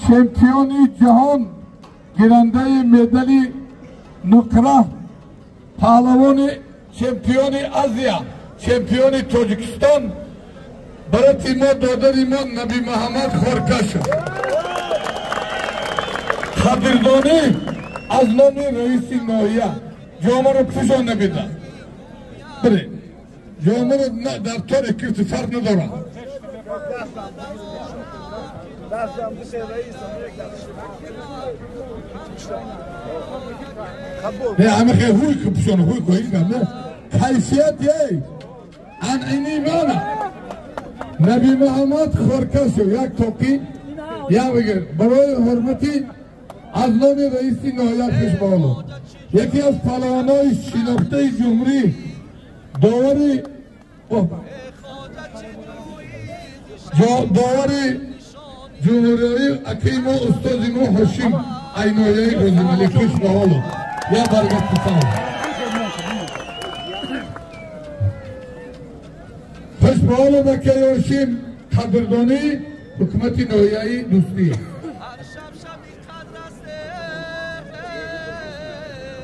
چمپیونی جهان گیرنده مدال نقره، پهلوان چمپیون آسیا، چمپیون تاجیکستان برای تیم دادر ایمان نبی محمد خورکش قدردانی از نام رئیس ناحیه جامعه رو پوشان نمیده. بله جامعه رو در طور اکیفت فرق نداره. نه همه خیلی هوی که پوشانه هوی که هیچ نه حیثیت یه ان اینی مانه نبی محمد خورکش یک توقی یا بگیر برای حرمتی از نام رئیسی ناحیه خوشبالو یکی از پهلوانای شناخته جمهوری داوری جمهوری اکیم و استاد ما هاشم اینایه گزمالی خوشبالو یا برگت کسان خوشبالو بکی هاشم قدردانی حکومتی ناحیه دوستی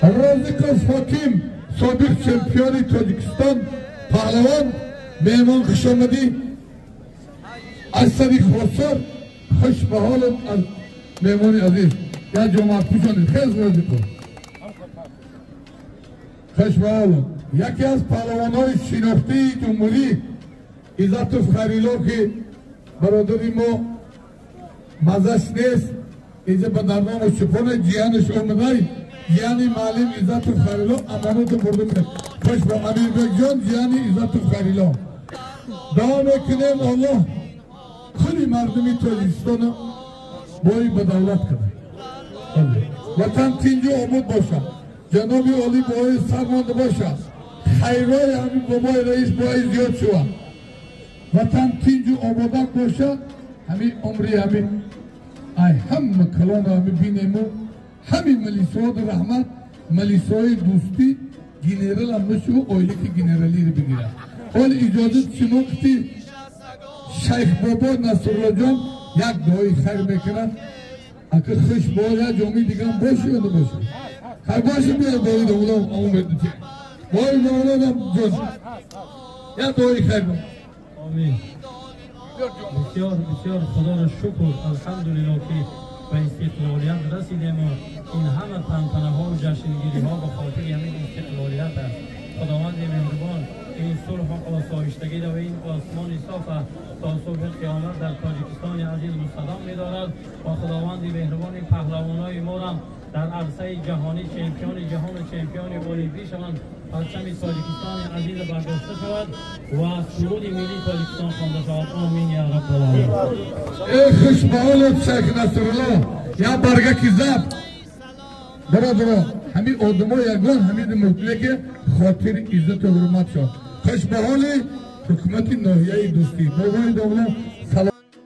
رازیکوف حکیم سابق چمپیون تاجیکستان پهلوان مهمان خوش آمدی از صدیق خسر خوش به حالت از مهمانی عزیز یا جماعت پوشانید خیلی رازیکوف خوش به حالت یکی از پهلوانهای شناختی جمهوری عزت خریلو که برادری ما مزش نیست اینجا به درنام و شپان جیانش آمده جیانی معلم عزت خریلو امانت برده میده خوش با امیر بک جان جیانی عزت خریلو دعا میکنیم الله کلی مردمی تاجیکستان بایی به دولت کنه وطن تینجا آمود باشه جنابی علی بایی سرمانده باشه خیرای همین بابای رئیس بایی زیاد شوه وطن تینجا آمادک باشه همین عمری همین ای همه کلان همین بینیمو همین ملیسواد رحمت ملیسوای دوستی گینرال هم نشو اویلی که گینرالی رو بگیره حال اجازت شناختی شیخ بابا نصرالله جان یک دعای خیر میکنن اگه خوش باید جامعی دیگه هم باشه یا نباشه خیر باشه بیاد دعای دولام آمد چه بای مولانم جان یا دعای خیر بام آمین بسیار بسیار خدا را شکر الحمدلله که به استقلالیت رسیدیم و این همه تنتنه ها و جشنگیری ها به خاطر همین استقلالیت است. خداوند مهربان این صلح و آسایشتگی و این آسمان صاف تا صبح قیامت در تاجیکستان عزیز مستدام می‌دارد و خداوند مهربان این پهلوانای ما را در عرصه جهانی چمپیون جهان و چمپیون المپیک شوند پرچم تاجیکستان عزیز برداشته شود و سرود ملی تاجیکستان خوانده شود. آمین یا رب العالمین. ای خوش به حالت شیخ نصرالله یا برگه کی زب برادر همین آدما یگان همین مطلقه که خاطر عزت و حرمت شد خوش به حال حکومت ناحیه دوستی بابای دولت